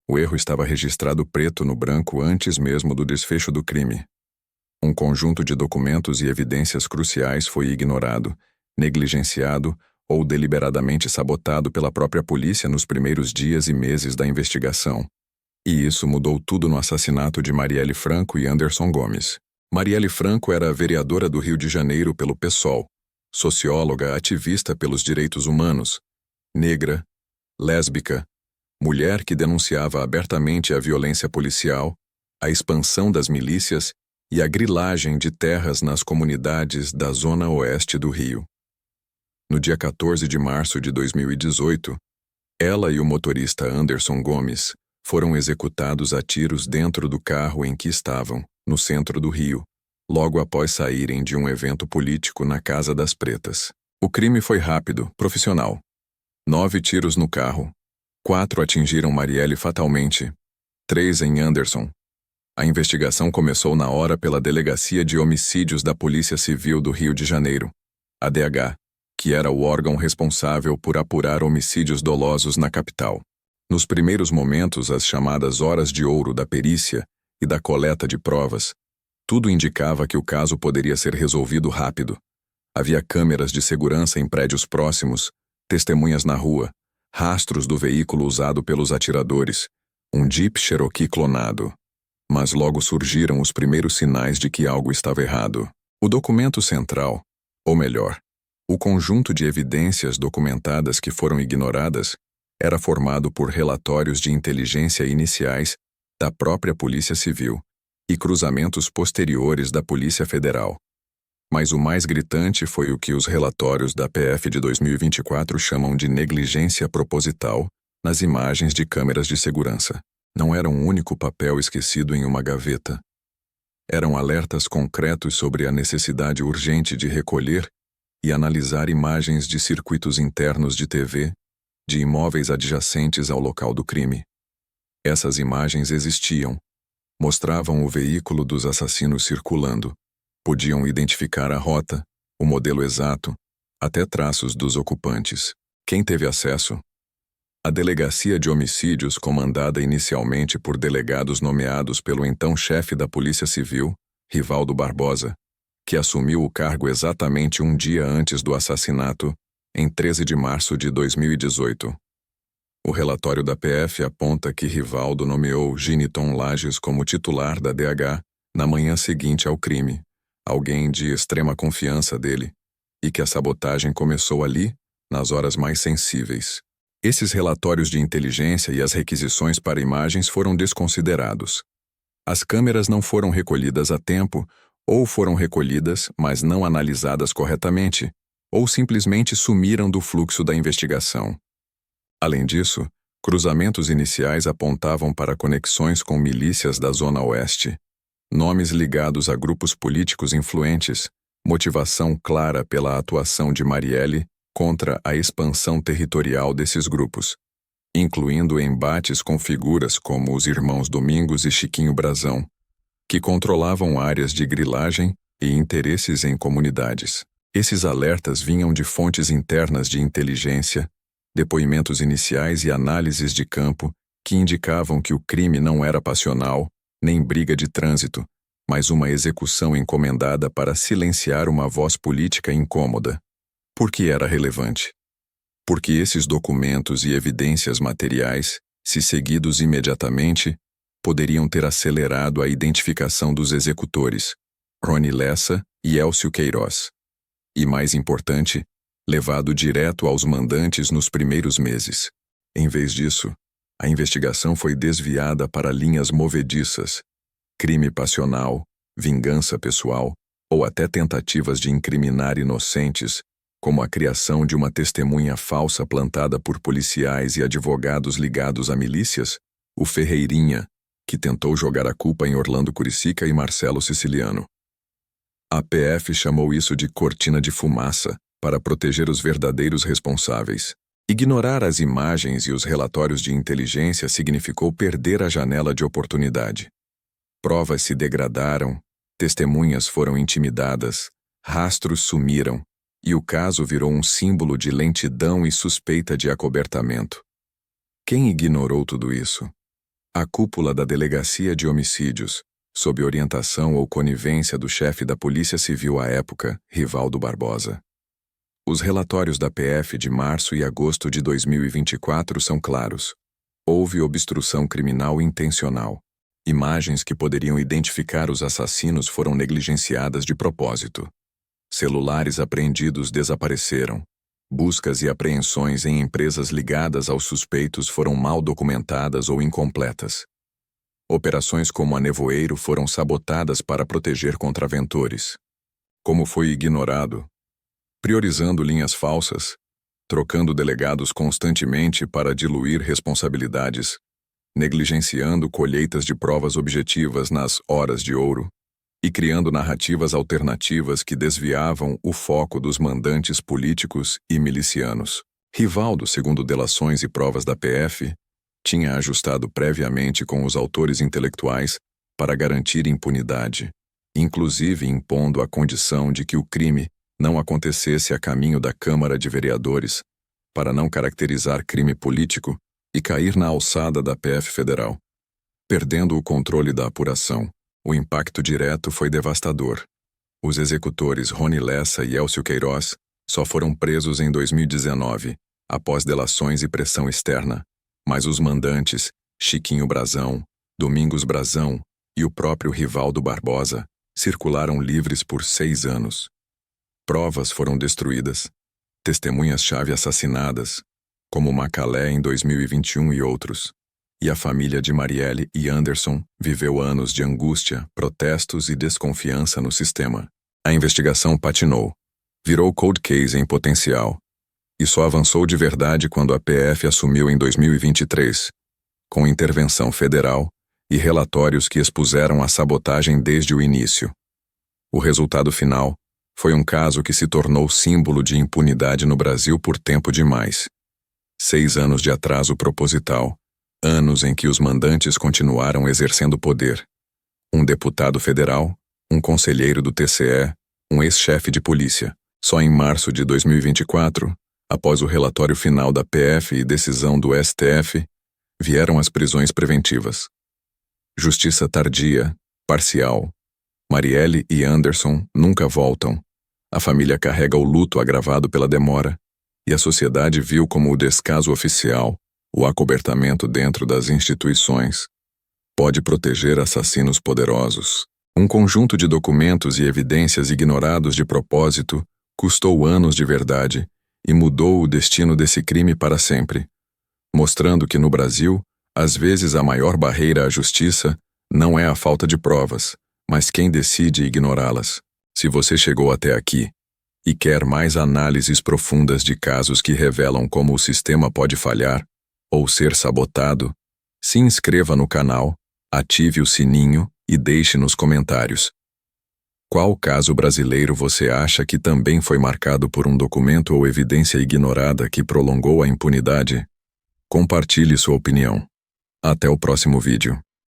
O erro estava registrado preto no branco antes mesmo do desfecho do crime. Um conjunto de documentos e evidências cruciais foi ignorado, negligenciado ou deliberadamente sabotado pela própria polícia nos primeiros dias e meses da investigação. E isso mudou tudo no assassinato de Marielle Franco e Anderson Gomes. Marielle Franco era vereadora do Rio de Janeiro pelo PSOL, socióloga ativista pelos direitos humanos, negra, lésbica, mulher que denunciava abertamente a violência policial, a expansão das milícias e a grilagem de terras nas comunidades da zona oeste do Rio. No dia 14 de março de 2018, ela e o motorista Anderson Gomes foram executados a tiros dentro do carro em que estavam, no centro do Rio, logo após saírem de um evento político na Casa das Pretas. O crime foi rápido, profissional. 9 tiros no carro. 4 atingiram Marielle fatalmente, 3 em Anderson. A investigação começou na hora pela Delegacia de Homicídios da Polícia Civil do Rio de Janeiro, a DH, que era o órgão responsável por apurar homicídios dolosos na capital. Nos primeiros momentos, as chamadas horas de ouro da perícia e da coleta de provas, tudo indicava que o caso poderia ser resolvido rápido. Havia câmeras de segurança em prédios próximos, testemunhas na rua, rastros do veículo usado pelos atiradores, um Jeep Cherokee clonado. Mas logo surgiram os primeiros sinais de que algo estava errado. O documento central, ou melhor, o conjunto de evidências documentadas que foram ignoradas, era formado por relatórios de inteligência iniciais da própria Polícia Civil e cruzamentos posteriores da Polícia Federal. Mas o mais gritante foi o que os relatórios da PF de 2024 chamam de negligência proposital nas imagens de câmeras de segurança. Não era um único papel esquecido em uma gaveta. Eram alertas concretos sobre a necessidade urgente de recolher e analisar imagens de circuitos internos de TV, de imóveis adjacentes ao local do crime. Essas imagens existiam, mostravam o veículo dos assassinos circulando, podiam identificar a rota, o modelo exato, até traços dos ocupantes. Quem teve acesso? A Delegacia de Homicídios, comandada inicialmente por delegados nomeados pelo então chefe da Polícia Civil, Rivaldo Barbosa, que assumiu o cargo exatamente um dia antes do assassinato, em 13 de março de 2018. O relatório da PF aponta que Rivaldo nomeou Giniton Lages como titular da DH na manhã seguinte ao crime, alguém de extrema confiança dele, e que a sabotagem começou ali, nas horas mais sensíveis. Esses relatórios de inteligência e as requisições para imagens foram desconsiderados. As câmeras não foram recolhidas a tempo, ou foram recolhidas, mas não analisadas corretamente, ou simplesmente sumiram do fluxo da investigação. Além disso, cruzamentos iniciais apontavam para conexões com milícias da Zona Oeste, nomes ligados a grupos políticos influentes, motivação clara pela atuação de Marielle contra a expansão territorial desses grupos, incluindo embates com figuras como os irmãos Domingos e Chiquinho Brazão, que controlavam áreas de grilagem e interesses em comunidades. Esses alertas vinham de fontes internas de inteligência, depoimentos iniciais e análises de campo que indicavam que o crime não era passional, nem briga de trânsito, mas uma execução encomendada para silenciar uma voz política incômoda. Por que era relevante? Porque esses documentos e evidências materiais, se seguidos imediatamente, poderiam ter acelerado a identificação dos executores, Rony Lessa e Elcio Queiroz. E, mais importante, levado direto aos mandantes nos primeiros meses. Em vez disso, a investigação foi desviada para linhas movediças, crime passional, vingança pessoal ou até tentativas de incriminar inocentes, como a criação de uma testemunha falsa plantada por policiais e advogados ligados a milícias, o Ferreirinha, que tentou jogar a culpa em Orlando Curicica e Marcelo Siciliano. A PF chamou isso de cortina de fumaça, para proteger os verdadeiros responsáveis. Ignorar as imagens e os relatórios de inteligência significou perder a janela de oportunidade. Provas se degradaram, testemunhas foram intimidadas, rastros sumiram, e o caso virou um símbolo de lentidão e suspeita de acobertamento. Quem ignorou tudo isso? A cúpula da Delegacia de Homicídios, sob orientação ou conivência do chefe da Polícia Civil à época, Rivaldo Barbosa. Os relatórios da PF de março e agosto de 2024 são claros. Houve obstrução criminal intencional. Imagens que poderiam identificar os assassinos foram negligenciadas de propósito. Celulares apreendidos desapareceram. Buscas e apreensões em empresas ligadas aos suspeitos foram mal documentadas ou incompletas. Operações como a Nevoeiro foram sabotadas para proteger contraventores. Como foi ignorado? Priorizando linhas falsas, trocando delegados constantemente para diluir responsabilidades, negligenciando colheitas de provas objetivas nas horas de ouro e criando narrativas alternativas que desviavam o foco dos mandantes políticos e milicianos. Rivaldo, segundo delações e provas da PF, tinha ajustado previamente com os autores intelectuais para garantir impunidade, inclusive impondo a condição de que o crime não acontecesse a caminho da Câmara de Vereadores, para não caracterizar crime político e cair na alçada da PF Federal. Perdendo o controle da apuração, o impacto direto foi devastador. Os executores Rony Lessa e Elcio Queiroz só foram presos em 2019, após delações e pressão externa, mas os mandantes, Chiquinho Brazão, Domingos Brazão e o próprio Rivaldo Barbosa, circularam livres por 6 anos. Provas foram destruídas, testemunhas-chave assassinadas, como Macalé em 2021 e outros. E a família de Marielle e Anderson viveu anos de angústia, protestos e desconfiança no sistema. A investigação patinou, virou cold case em potencial, e só avançou de verdade quando a PF assumiu em 2023, com intervenção federal e relatórios que expuseram a sabotagem desde o início. O resultado final foi um caso que se tornou símbolo de impunidade no Brasil por tempo demais. 6 anos de atraso proposital, anos em que os mandantes continuaram exercendo poder. Um deputado federal, um conselheiro do TCE, um ex-chefe de polícia. Só em março de 2024, após o relatório final da PF e decisão do STF, vieram as prisões preventivas. Justiça tardia, parcial. Marielle e Anderson nunca voltam. A família carrega o luto agravado pela demora, e a sociedade viu como o descaso oficial, o acobertamento dentro das instituições, pode proteger assassinos poderosos. Um conjunto de documentos e evidências ignorados de propósito custou anos de verdade e mudou o destino desse crime para sempre, mostrando que no Brasil, às vezes a maior barreira à justiça não é a falta de provas, mas quem decide ignorá-las. Se você chegou até aqui e quer mais análises profundas de casos que revelam como o sistema pode falhar ou ser sabotado, se inscreva no canal, ative o sininho e deixe nos comentários. Qual caso brasileiro você acha que também foi marcado por um documento ou evidência ignorada que prolongou a impunidade? Compartilhe sua opinião. Até o próximo vídeo.